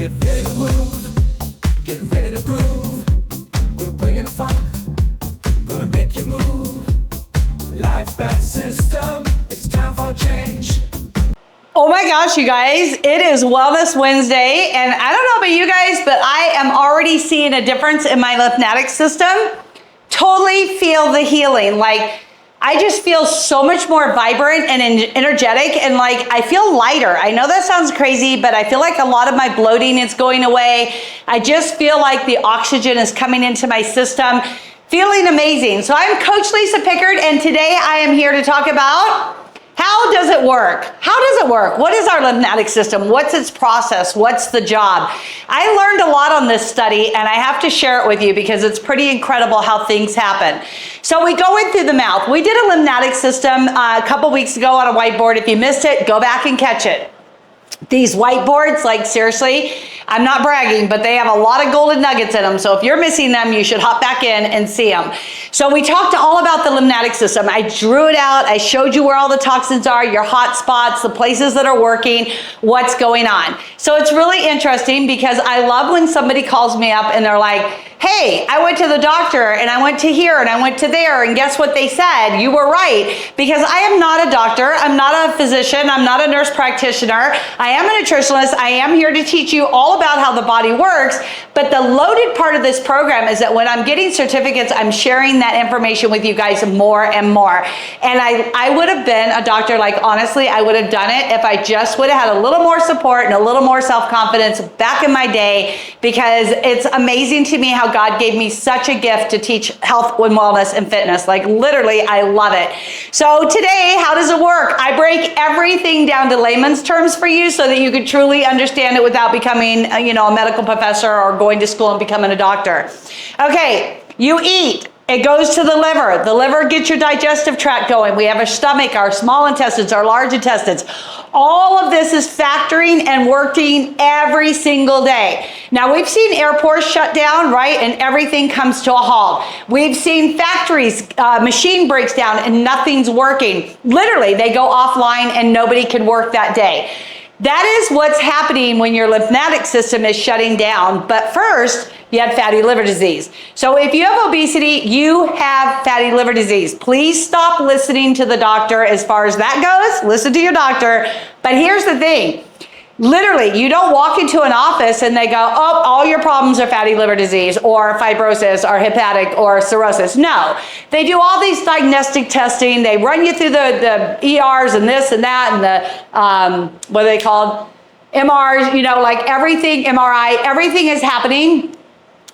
Get ready to move, get ready to groove. We're bringing the funk, gonna make you move. Life back system, it's time for change. Oh my gosh, you guys, it is Wellness Wednesday, and I don't know about you guys, but I am already seeing a difference in my lymphatic system. Totally feel the healing. Like, I just feel so much more vibrant and energetic, and like, I feel lighter. I know that sounds crazy, but I feel like a lot of my bloating is going away. I just feel like the oxygen is coming into my system. Feeling amazing. So I'm Coach Lisa Pickard, and today I am here to talk about how does it work? How does it work? What is our lymphatic system? What's its process? What's the job? I learned a lot on this study, and I have to share it with you because it's pretty incredible how things happen. So we go in through the mouth. We did a lymphatic system a couple weeks ago on a whiteboard. If you missed it, go back and catch it. These whiteboards, like seriously, I'm not bragging, but they have a lot of golden nuggets in them. So if you're missing them, you should hop back in and see them. So we talked all about the lymphatic system. I drew it out. I showed you where all the toxins are, your hot spots, the places that are working, what's going on. So it's really interesting because I love when somebody calls me up and they're like, hey, I went to the doctor and I went to here and I went to there, and guess what they said? You were right. Because I am not a doctor, I'm not a physician, I'm not a nurse practitioner, I am a nutritionist, I am here to teach you all about how the body works, but the loaded part of this program is that when I'm getting certificates, I'm sharing that information with you guys more and more. And I would have been a doctor, like honestly, I would have done it if I just would have had a little more support and a little more self-confidence back in my day, because it's amazing to me how God gave me such a gift to teach health and wellness and fitness. Like literally, I love it. So today, how does it work? I break everything down to layman's terms for you so that you could truly understand it without becoming, a medical professor or going to school and becoming a doctor. Okay, you eat. It goes to the liver. The liver gets your digestive tract going. We have our stomach, our small intestines, our large intestines. All of this is factoring and working every single day. Now, we've seen airports shut down, right? And everything comes to a halt. We've seen factories, machine breaks down and nothing's working. Literally, they go offline and nobody can work that day. That is what's happening when your lymphatic system is shutting down. But first, you had fatty liver disease. So if you have obesity, you have fatty liver disease. Please stop listening to the doctor as far as that goes. Listen to your doctor. But here's the thing. Literally, you don't walk into an office and they go, oh, all your problems are fatty liver disease or fibrosis or hepatic or cirrhosis. No, they do all these diagnostic testing. They run you through the ERs and this and that and the, what are they called? MRs, like everything, MRI, everything is happening.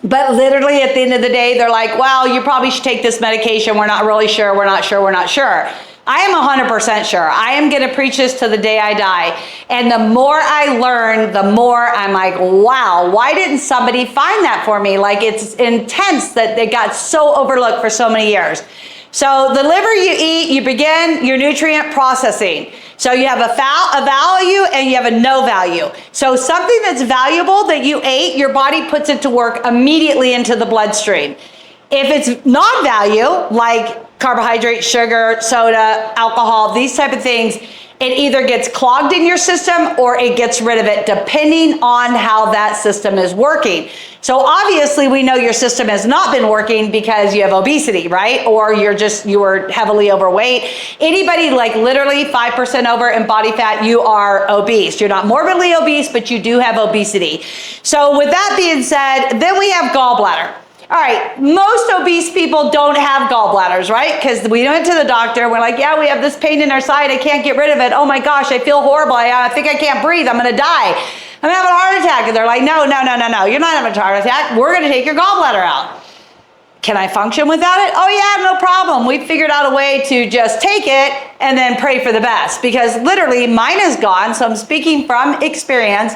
But literally at the end of the day, they're like, well, you probably should take this medication. We're not really sure. We're not sure. We're not sure. I am 100% sure. I am going to preach this to the day I die. And the more I learn, the more I'm like, wow, why didn't somebody find that for me? Like, it's intense that they got so overlooked for so many years. So the liver you eat, you begin your nutrient processing. So you have a value and you have a no value. So something that's valuable that you ate, your body puts it to work immediately into the bloodstream. If it's non-value, like carbohydrate, sugar, soda, alcohol, these type of things, it either gets clogged in your system or it gets rid of it, depending on how that system is working. So obviously we know your system has not been working because you have obesity, right? Or you were heavily overweight. Anybody like literally 5% over in body fat, you are obese. You're not morbidly obese, but you do have obesity. So with that being said, then we have gallbladder. All right, most obese people don't have gallbladders, right? Because we went to the doctor, we're like, yeah, we have this pain in our side, I can't get rid of it. Oh my gosh, I feel horrible, I think I can't breathe, I'm gonna die. I'm having a heart attack. And they're like, no, you're not having a heart attack, we're gonna take your gallbladder out. Can I function without it? Oh yeah, no problem. We figured out a way to just take it and then pray for the best, because literally mine is gone, so I'm speaking from experience.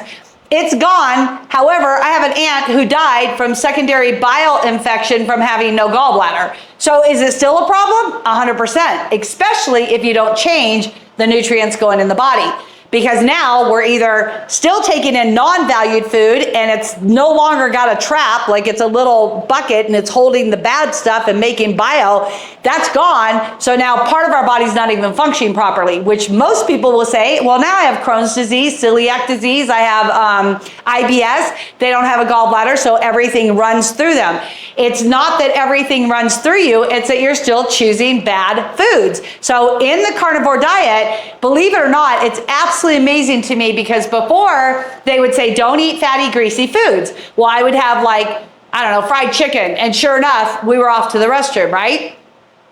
It's gone. However, I have an aunt who died from secondary bile infection from having no gallbladder. So is it still a problem? 100%, especially if you don't change the nutrients going in the body. because now we're either still taking in non-valued food and it's no longer got a trap, like it's a little bucket and it's holding the bad stuff and making bio, that's gone. So now part of our body's not even functioning properly, which most people will say, well, now I have Crohn's disease, celiac disease, I have IBS, they don't have a gallbladder, so everything runs through them. It's not that everything runs through you, it's that you're still choosing bad foods. So in the carnivore diet, believe it or not, it's absolutely amazing to me, because before they would say, don't eat fatty, greasy foods. Well, I would have like, I don't know, fried chicken, and sure enough, we were off to the restroom, right?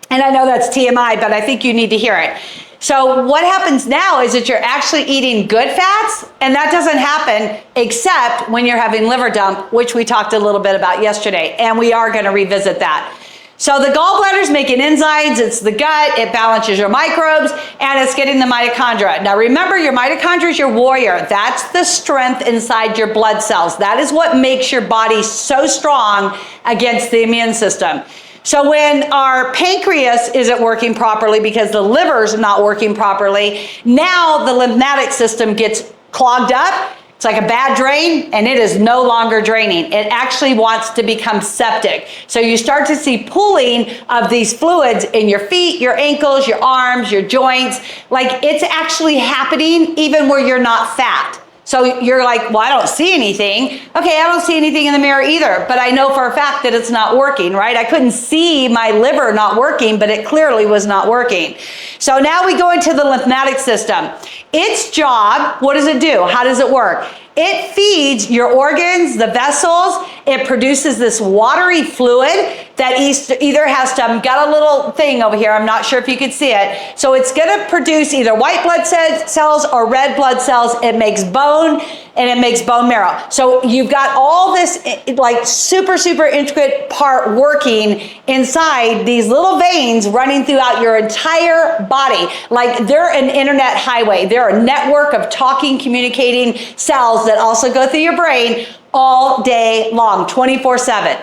And I know that's TMI, but I think you need to hear it. So what happens now is that you're actually eating good fats, and that doesn't happen except when you're having liver dump, which we talked a little bit about yesterday, and we are going to revisit that. So the gallbladder's making enzymes, it's the gut, it balances your microbes, and it's getting the mitochondria. Now remember, your mitochondria is your warrior. That's the strength inside your blood cells. That is what makes your body so strong against the immune system. So when our pancreas isn't working properly because the liver's not working properly, now the lymphatic system gets clogged up. It's like a bad drain, and it is no longer draining. It actually wants to become septic. So you start to see pooling of these fluids in your feet, your ankles, your arms, your joints. Like, it's actually happening even where you're not fat. So you're like, well, I don't see anything. Okay, I don't see anything in the mirror either, but I know for a fact that it's not working, right? I couldn't see my liver not working, but it clearly was not working. So now we go into the lymphatic system. Its job, what does it do? How does it work? It feeds your organs, the vessels. It produces this watery fluid that either has to, I've got a little thing over here, I'm not sure if you can see it. So it's gonna produce either white blood cells or red blood cells. It makes bone, and it makes bone marrow. So you've got all this like super, super intricate part working inside these little veins running throughout your entire body. Like they're an internet highway. They're a network of talking, communicating cells that also go through your brain all day long, 24/7.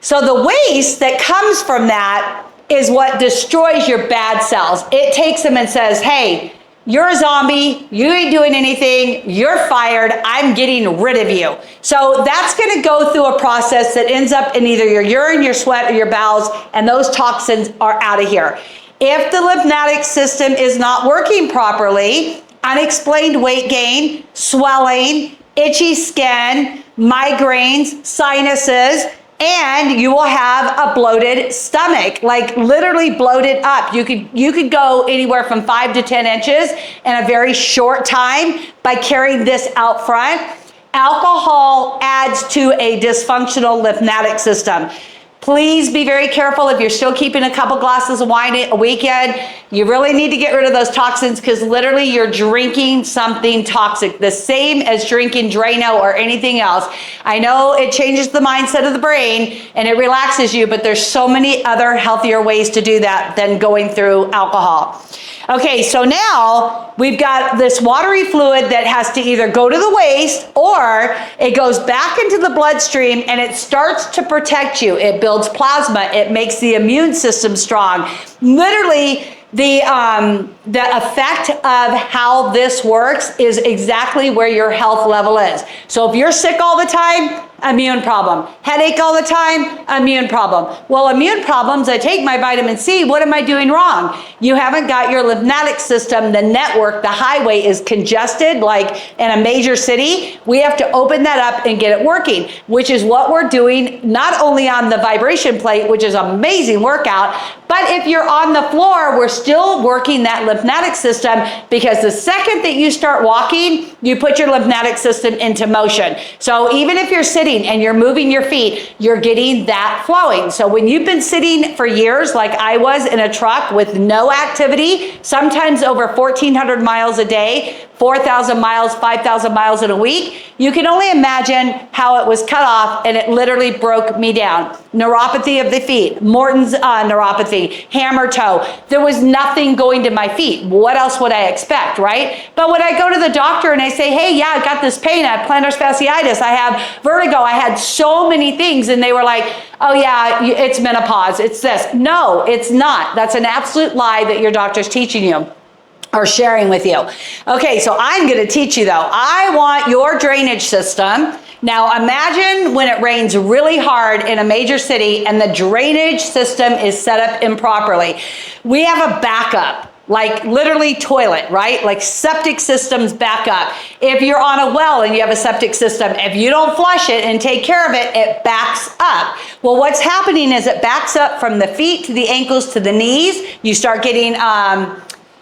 So the waste that comes from that is what destroys your bad cells. It takes them and says, hey, you're a zombie, you ain't doing anything, you're fired, I'm getting rid of you. So that's gonna go through a process that ends up in either your urine, your sweat, or your bowels, and those toxins are out of here. If the lymphatic system is not working properly, unexplained weight gain, swelling, itchy skin, migraines, sinuses, and you will have a bloated stomach, like literally bloated up. You could go anywhere from 5 to 10 inches in a very short time by carrying this out front. Alcohol adds to a dysfunctional lymphatic system. Please be very careful if you're still keeping a couple glasses of wine a weekend. You really need to get rid of those toxins, because literally you're drinking something toxic, the same as drinking Drano or anything else. I know it changes the mindset of the brain and it relaxes you, but there's so many other healthier ways to do that than going through alcohol. Okay, so now we've got this watery fluid that has to either go to the waste or it goes back into the bloodstream and it starts to protect you. It builds plasma. It makes the immune system strong. Literally, the effect of how this works is exactly where your health level is. So if you're sick all the time, immune problem. Headache all the time, immune problem. Well, immune problems, I take my vitamin C, what am I doing wrong? You haven't got your lymphatic system, the network, the highway is congested like in a major city. We have to open that up and get it working, which is what we're doing not only on the vibration plate, which is an amazing workout, but if you're on the floor, we're still working that lymphatic system, because the second that you start walking, you put your lymphatic system into motion. So even if you're sitting and you're moving your feet, you're getting that flowing. So when you've been sitting for years, like I was in a truck with no activity, sometimes over 1,400 miles a day, 4,000 miles, 5,000 miles in a week, you can only imagine how it was cut off, and it literally broke me down. Neuropathy of the feet, Morton's neuropathy, hammer toe. There was nothing going to my feet. What else would I expect, right? But when I go to the doctor and I say, hey, yeah, I got this pain, I have plantar fasciitis, I have vertigo, I had so many things, and they were like, oh yeah, it's menopause, it's this. No, it's not. That's an absolute lie that your doctor's teaching you. or sharing with you. Okay, so I'm going to teach you though. I want your drainage system. Now imagine when it rains really hard in a major city and the drainage system is set up improperly. We have a backup, like literally toilet, right? Like septic systems back up. If you're on a well and you have a septic system, if you don't flush it and take care of it, it backs up. Well, what's happening is it backs up from the feet to the ankles to the knees. You start getting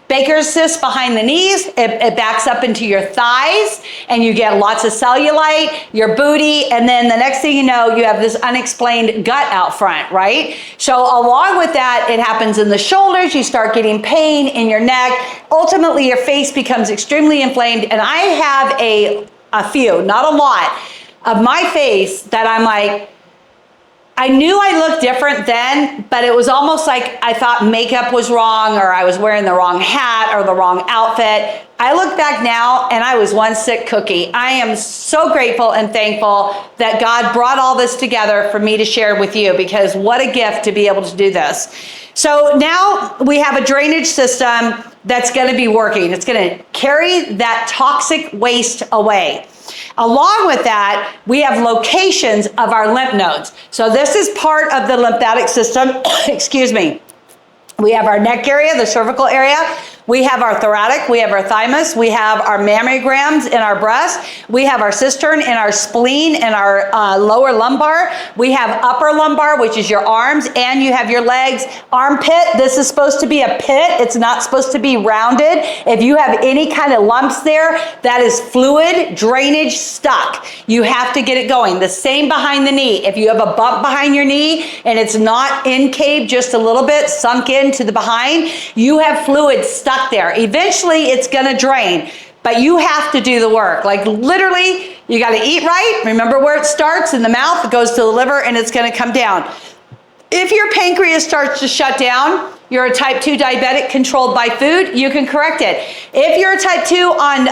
Baker's cyst behind the knees, it backs up into your thighs, and you get lots of cellulite, your booty, and then the next thing you know, you have this unexplained gut out front, right? So along with that, it happens in the shoulders, you start getting pain in your neck, ultimately your face becomes extremely inflamed, and I have a few, not a lot, of my face that I'm like, I knew I looked different then, but it was almost like I thought makeup was wrong or I was wearing the wrong hat or the wrong outfit. I look back now and I was one sick cookie. I am so grateful and thankful that God brought all this together for me to share with you, because what a gift to be able to do this. So now we have a drainage system that's going to be working. It's going to carry that toxic waste away. Along with that, we have locations of our lymph nodes. So this is part of the lymphatic system. Excuse me. We have our neck area, the cervical area. We have our thoracic, we have our thymus, we have our mammograms in our breast, we have our cistern in our spleen and our lower lumbar, we have upper lumbar, which is your arms, and you have your legs. Armpit, this is supposed to be a pit, it's not supposed to be rounded. If you have any kind of lumps there, that is fluid drainage stuck. You have to get it going. The same behind the knee. If you have a bump behind your knee and it's not incaved just a little bit, sunk into the behind, you have fluid stuck there. Eventually it's going to drain, but you have to do the work. Like literally, you got to eat right. Remember where it starts in the mouth, it goes to the liver, and it's going to come down. If your pancreas starts to shut down, you're a type 2 diabetic controlled by food, you can correct it. If you're a type 2 on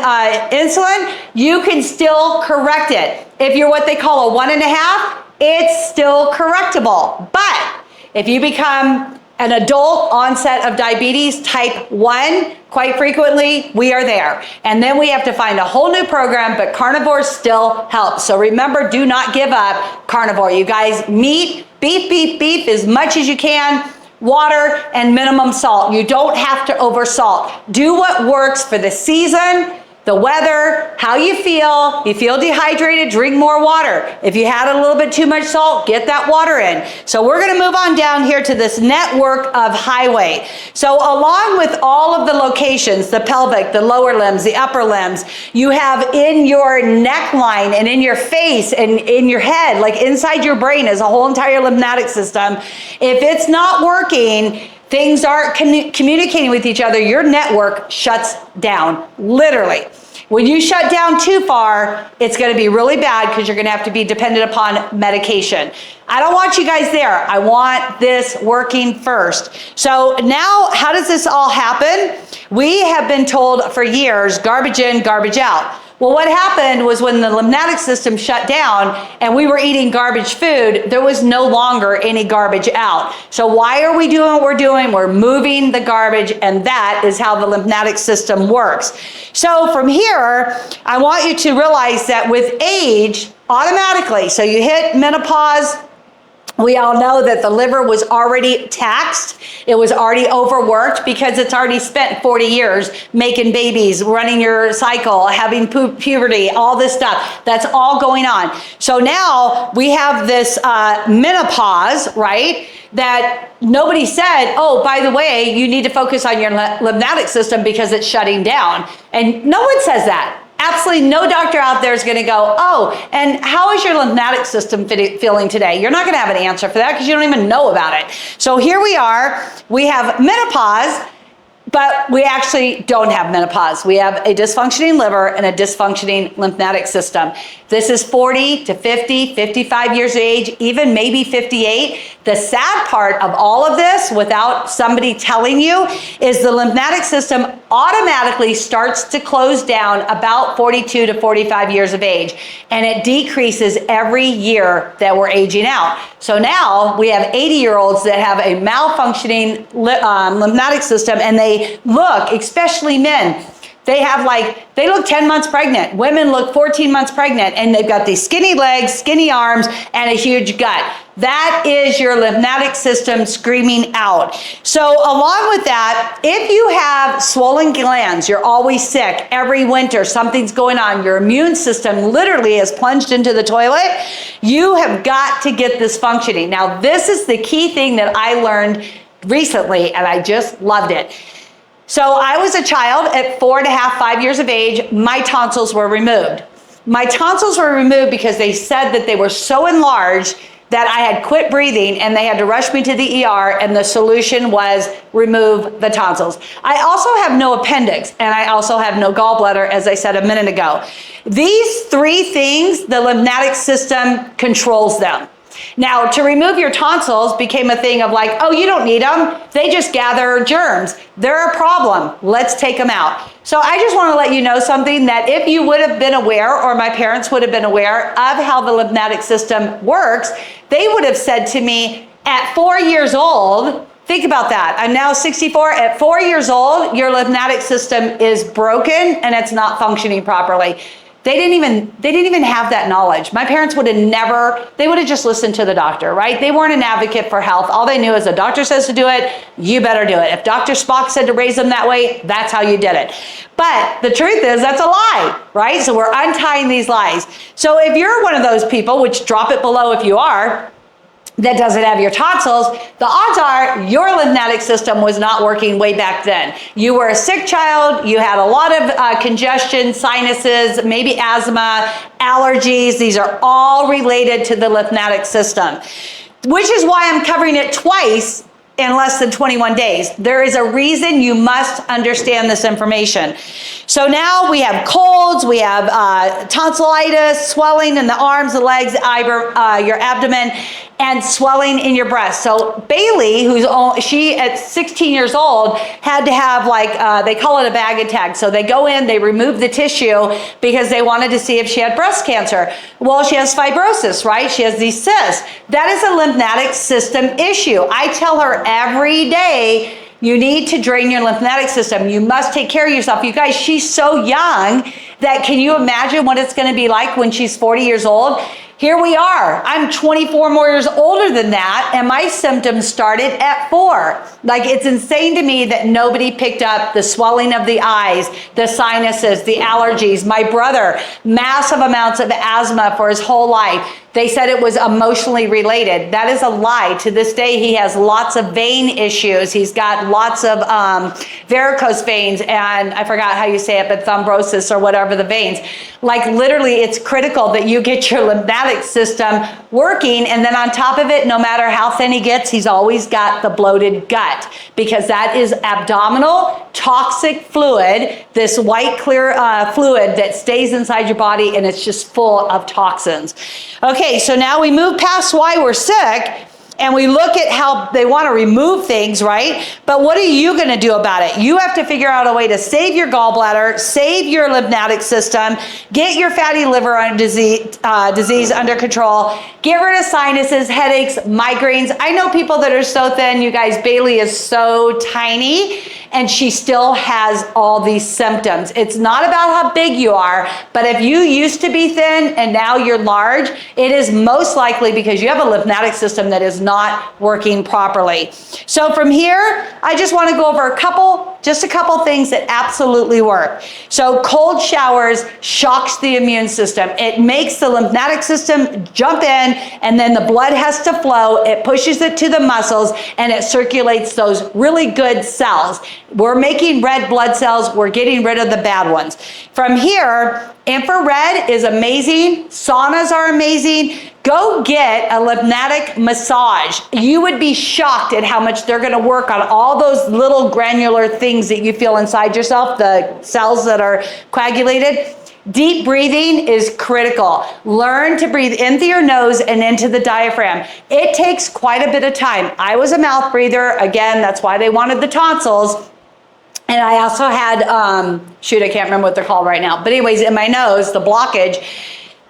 insulin, you can still correct it. If you're what they call a 1.5, it's still correctable. But if you become an adult onset of diabetes type 1, quite frequently, we are there. And then we have to find a whole new program, but carnivore still helps. So remember, do not give up carnivore. You guys, meat, beef as much as you can, water, and minimum salt. You don't have to over salt. Do what works for the season, the weather, how you feel. You feel dehydrated, drink more water. If you had a little bit too much salt, get that water in. So we're going to move on down here to this network of highway. So along with all of the locations, the pelvic, the lower limbs, the upper limbs, you have in your neckline and in your face and in your head, like inside your brain is a whole entire lymphatic system. If it's not working, things aren't communicating with each other, your network shuts down, literally. When you shut down too far, it's going to be really bad because you're going to have to be dependent upon medication. I don't want you guys there. I want this working first. So now, how does this all happen? We have been told for years, garbage in, garbage out. Well, what happened was when the lymphatic system shut down and we were eating garbage food, there was no longer any garbage out. So why are we doing what we're doing? We're moving the garbage, and that is how the lymphatic system works. So from here, I want you to realize that with age, automatically, so you hit menopause, we all know that the liver was already taxed. It was already overworked because it's already spent 40 years making babies, running your cycle, having puberty, all this stuff. That's all going on. So now we have this menopause, right? That nobody said, oh, by the way, you need to focus on your lymphatic system because it's shutting down. And no one says that. Absolutely no doctor out there is going to go, oh, and how is your lymphatic system feeling today? You're not going to have an answer for that because you don't even know about it. So here we are. We have menopause, but we actually don't have menopause. We have a dysfunctioning liver and a dysfunctioning lymphatic system. This is 40 to 50, 55 years of age, even maybe 58. The sad part of all of this, without somebody telling you, is the lymphatic system automatically starts to close down about 42 to 45 years of age, and it decreases every year that we're aging out. So now we have 80-year-olds that have a malfunctioning lymphatic system, and they look, especially men, they look 10 months pregnant. Women look 14 months pregnant, and they've got these skinny legs, skinny arms, and a huge gut. That is your lymphatic system screaming out. So along with that, if you have swollen glands, you're always sick, every winter something's going on, your immune system literally is plunged into the toilet, you have got to get this functioning. Now, this is the key thing that I learned recently, and I just loved it. So I was a child at 4.5, 5 years of age. My tonsils were removed. My tonsils were removed because they said that they were so enlarged that I had quit breathing, and they had to rush me to the ER, and the solution was remove the tonsils. I also have no appendix, and I also have no gallbladder, as I said a minute ago. These three things, the lymphatic system controls them. Now, to remove your tonsils became a thing of like, oh, you don't need them. They just gather germs. They're a problem. Let's take them out. So I just want to let you know something, that if you would have been aware, or my parents would have been aware of how the lymphatic system works, they would have said to me at 4 years old, think about that. I'm now 64. At 4 years old, your lymphatic system is broken and it's not functioning properly. They didn't even have that knowledge. My parents would have never, they would have just listened to the doctor, right? They weren't an advocate for health. All they knew is the doctor says to do it, you better do it. If Dr. Spock said to raise them that way, that's how you did it. But the truth is, that's a lie, right? So we're untying these lies. So if you're one of those people, which drop it below if you are, that doesn't have your tonsils, the odds are your lymphatic system was not working way back then. You were a sick child, you had a lot of congestion, sinuses, maybe asthma, allergies. These are all related to the lymphatic system, which is why I'm covering it twice in less than 21 days. There is a reason you must understand this information. So now we have colds, we have tonsillitis, swelling in the arms, the legs, your abdomen, and swelling in your breast. So Bailey, she at 16 years old had to have they call it a bag and tag. So they go in, they remove the tissue because they wanted to see if she had breast cancer. Well, she has fibrosis, right? She has these cysts. That is a lymphatic system issue. I tell her every day, you need to drain your lymphatic system. You must take care of yourself. You guys, she's so young that can you imagine what it's going to be like when she's 40 years old? Here we are. I'm 24 more years older than that, and my symptoms started at 4. Like, it's insane to me that nobody picked up the swelling of the eyes, the sinuses, the allergies. My brother, massive amounts of asthma for his whole life. They said it was emotionally related. That is a lie. To this day, he has lots of vein issues. He's got lots of varicose veins, and I forgot how you say it, but thrombosis or whatever the veins. Like, literally, it's critical that you get your lymphatic system working, and then on top of it, no matter how thin he gets, he's always got the bloated gut, because that is abdominal toxic fluid, this white clear fluid that stays inside your body, and it's just full of toxins. Okay, so now we move past why we're sick, and we look at how they want to remove things, right? But what are you going to do about it? You have to figure out a way to save your gallbladder, save your lymphatic system, get your fatty liver disease under control, get rid of sinuses, headaches, migraines. I know people that are so thin. You guys, Bailey is so tiny, and she still has all these symptoms. It's not about how big you are, but if you used to be thin and now you're large, it is most likely because you have a lymphatic system that is not working properly. So from here, I just want to go over just a couple things that absolutely work. So cold showers shocks the immune system. It makes the lymphatic system jump in, and then the blood has to flow. It pushes it to the muscles, and it circulates those really good cells. We're making red blood cells. We're getting rid of the bad ones. From here, infrared is amazing. Saunas are amazing. Go get a lymphatic massage. You would be shocked at how much they're going to work on all those little granular things that you feel inside yourself, the cells that are coagulated. Deep breathing is critical. Learn to breathe in through your nose and into the diaphragm. It takes quite a bit of time. I was a mouth breather. Again, that's why they wanted the tonsils. And I also had, shoot, I can't remember what they're called right now. But anyways, in my nose, the blockage.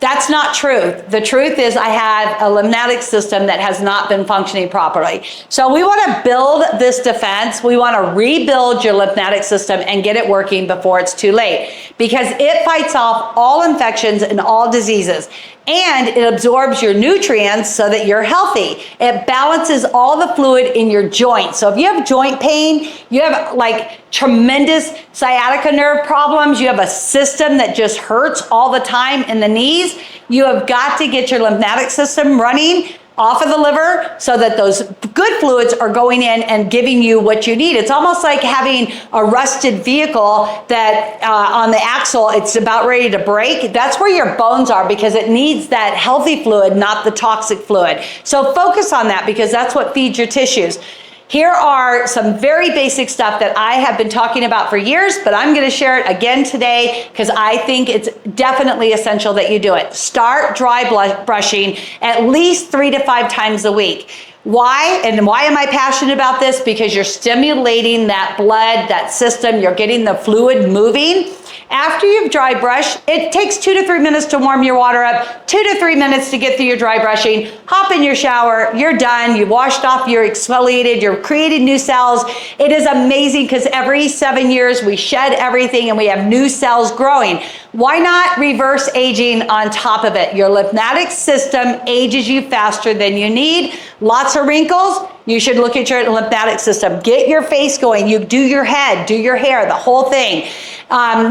That's not truth. The truth is I have a lymphatic system that has not been functioning properly. So we want to build this defense. We want to rebuild your lymphatic system and get it working before it's too late, because it fights off all infections and all diseases. And it absorbs your nutrients so that you're healthy. It balances all the fluid in your joints. So if you have joint pain, you have like tremendous sciatica nerve problems, you have a system that just hurts all the time in the knees, you have got to get your lymphatic system running off of the liver so that those good fluids are going in and giving you what you need. It's almost like having a rusted vehicle that on the axle, it's about ready to break. That's where your bones are, because it needs that healthy fluid, not the toxic fluid. So focus on that, because that's what feeds your tissues. Here are some very basic stuff that I have been talking about for years, but I'm going to share it again today because I think it's definitely essential that you do it. Start dry brushing at least 3 to 5 times a week. Why? And why am I passionate about this? Because you're stimulating that blood, that system, you're getting the fluid moving. After you've dry brushed, it takes 2 to 3 minutes to warm your water up, 2 to 3 minutes to get through your dry brushing. Hop in your shower, you're done, you've washed off, you're exfoliated, you're created new cells. It is amazing because every 7 years we shed everything and we have new cells growing. Why not reverse aging on top of it? Your lymphatic system ages you faster than you need. Lots of wrinkles, you should look at your lymphatic system. Get your face going. You do your head, do your hair, the whole thing.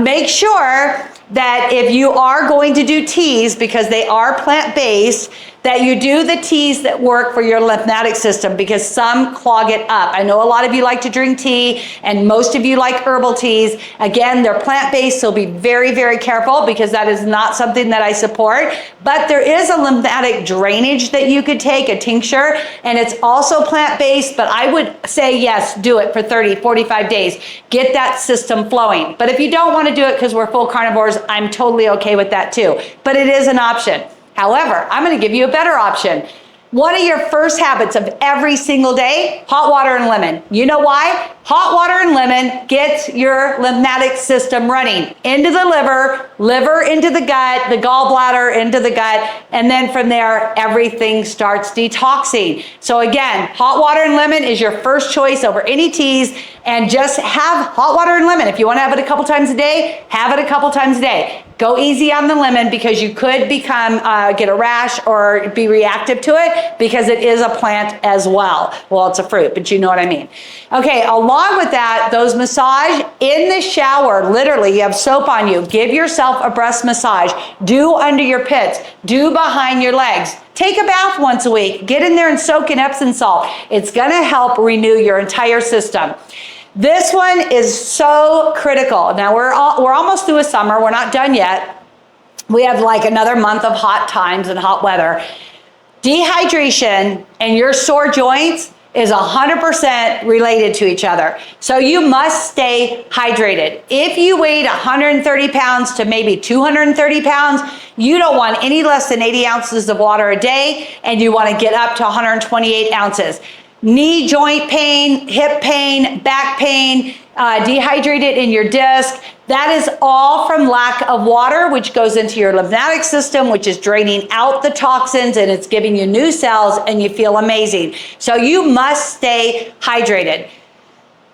Make sure that if you are going to do teas, because they are plant-based, that you do the teas that work for your lymphatic system, because some clog it up. I know a lot of you like to drink tea, and most of you like herbal teas. Again, they're plant-based, so be very, very careful, because that is not something that I support. But there is a lymphatic drainage that you could take, a tincture, and it's also plant-based, but I would say yes, do it for 30, 45 days. Get that system flowing. But if you don't want to do it because we're full carnivores, I'm totally okay with that too. But it is an option. However, I'm going to give you a better option. One of your first habits of every single day, hot water and lemon. You know why? Hot water and lemon gets your lymphatic system running into the liver, liver into the gut, the gallbladder into the gut, and then from there, everything starts detoxing. So again, hot water and lemon is your first choice over any teas, and just have hot water and lemon. If you want to have it a couple times a day, have it a couple times a day. Go easy on the lemon, because you could become, get a rash or be reactive to it, because it is a plant as well. Well, it's a fruit, but you know what I mean. Okay, along with that, those massage in the shower, literally you have soap on you. Give yourself a breast massage. Do under your pits. Do behind your legs. Take a bath once a week. Get in there and soak in Epsom salt. It's gonna help renew your entire system. This one is so critical. Now we're almost through a summer. We're not done yet. We have like another month of hot times and hot weather. Dehydration and your sore joints is 100% related to each other. So you must stay hydrated. If you weighed 130 pounds to maybe 230 pounds, you don't want any less than 80 ounces of water a day, and you want to get up to 128 ounces. Knee joint pain, hip pain, back pain, dehydrated in your disc, that is all from lack of water, which goes into your lymphatic system, which is draining out the toxins, and it's giving you new cells, and you feel amazing. So you must stay hydrated.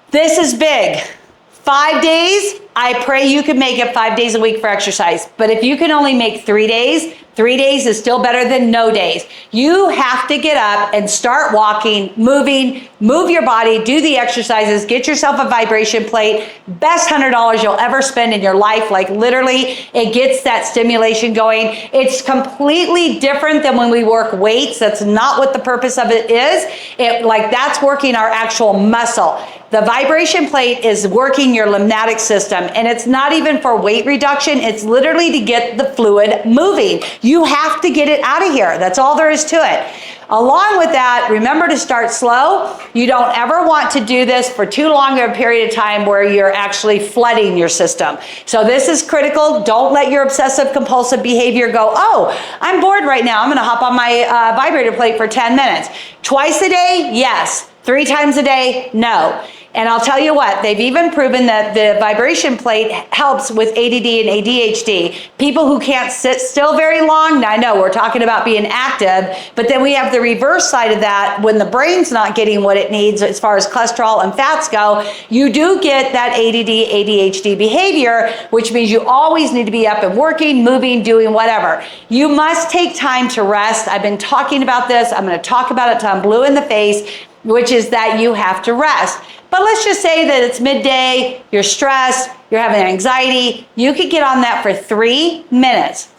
This is big. 5 days, I pray you can make it 5 days a week for exercise. But if you can only make 3 days, 3 days is still better than no days. You have to get up and start walking, moving, move your body, do the exercises, get yourself a vibration plate. Best $100 you'll ever spend in your life. Like literally, it gets that stimulation going. It's completely different than when we work weights. That's not what the purpose of it is. That's working our actual muscle. The vibration plate is working your lymphatic system, and it's not even for weight reduction. It's literally to get the fluid moving. You have to get it out of here. That's all there is to it. Along with that, remember to start slow. You don't ever want to do this for too long a period of time where you're actually flooding your system. So this is critical. Don't let your obsessive compulsive behavior go, oh, I'm bored right now. I'm going to hop on my vibrator plate for 10 minutes. Twice a day? Yes. 3 times a day? No. And I'll tell you what, they've even proven that the vibration plate helps with ADD and ADHD. People who can't sit still very long, now I know we're talking about being active, but then we have the reverse side of that. When the brain's not getting what it needs as far as cholesterol and fats go, you do get that ADD, ADHD behavior, which means you always need to be up and working, moving, doing whatever. You must take time to rest. I've been talking about this. I'm going to talk about it till I'm blue in the face, which is that you have to rest. But let's just say that it's midday, you're stressed, you're having anxiety. You could get on that for 3 minutes,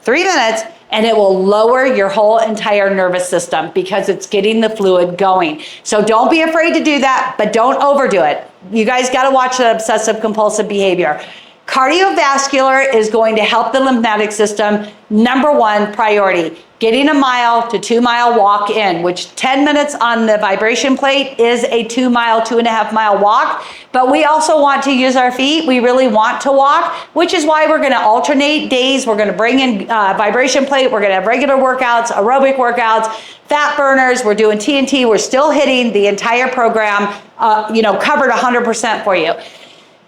and it will lower your whole entire nervous system because it's getting the fluid going. So don't be afraid to do that, but don't overdo it. You guys got to watch that obsessive compulsive behavior. Cardiovascular is going to help the lymphatic system. Number one priority, getting a mile to 2 mile walk in, which 10 minutes on the vibration plate is a 2 mile, 2.5 mile walk. But we also want to use our feet. We really want to walk, which is why we're going to alternate days. We're going to bring in vibration plate. We're going to have regular workouts, aerobic workouts, fat burners. We're doing TNT. We're still hitting the entire program, covered 100% for you.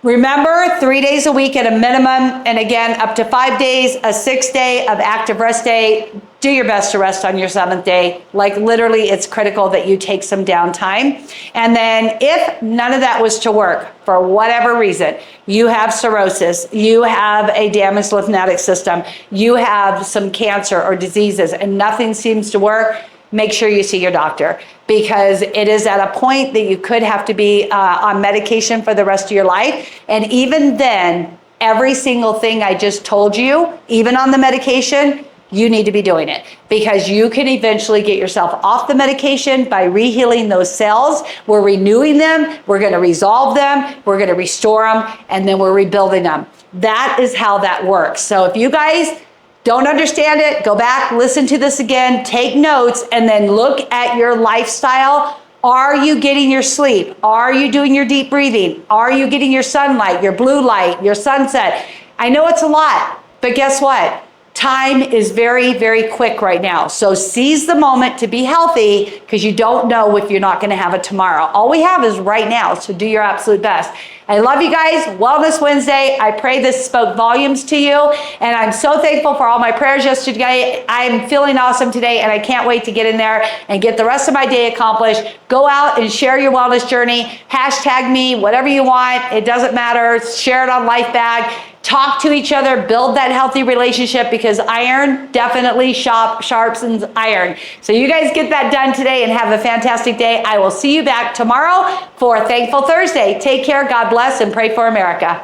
Remember, 3 days a week at a minimum, and again, up to 5 days, a 6th day of active rest day. Do your best to rest on your 7th day. Like literally, it's critical that you take some downtime. And then if none of that was to work, for whatever reason, you have cirrhosis, you have a damaged lymphatic system, you have some cancer or diseases, and nothing seems to work, make sure you see your doctor, because it is at a point that you could have to be on medication for the rest of your life. And even then, every single thing I just told you, even on the medication, you need to be doing it, because you can eventually get yourself off the medication by rehealing those cells. We're renewing them, we're going to resolve them, we're going to restore them, and then we're rebuilding them. That is how that works. So if you guys don't understand it, go back, listen to this again, take notes, and then look at your lifestyle. Are you getting your sleep? Are you doing your deep breathing? Are you getting your sunlight, your blue light, your sunset? I know it's a lot, but guess what? Time is very, very quick right now. So seize the moment to be healthy, because you don't know if you're not going to have it tomorrow. All we have is right now, so do your absolute best. I love you guys. Wellness Wednesday. I pray this spoke volumes to you, and I'm so thankful for all my prayers yesterday. I'm feeling awesome today, and I can't wait to get in there and get the rest of my day accomplished. Go out and share your wellness journey. Hashtag me, whatever you want. It doesn't matter. Share it on LifeBag. Talk to each other, build that healthy relationship, because iron definitely sharpens iron. So you guys get that done today and have a fantastic day. I will see you back tomorrow for Thankful Thursday. Take care, God bless, and pray for America.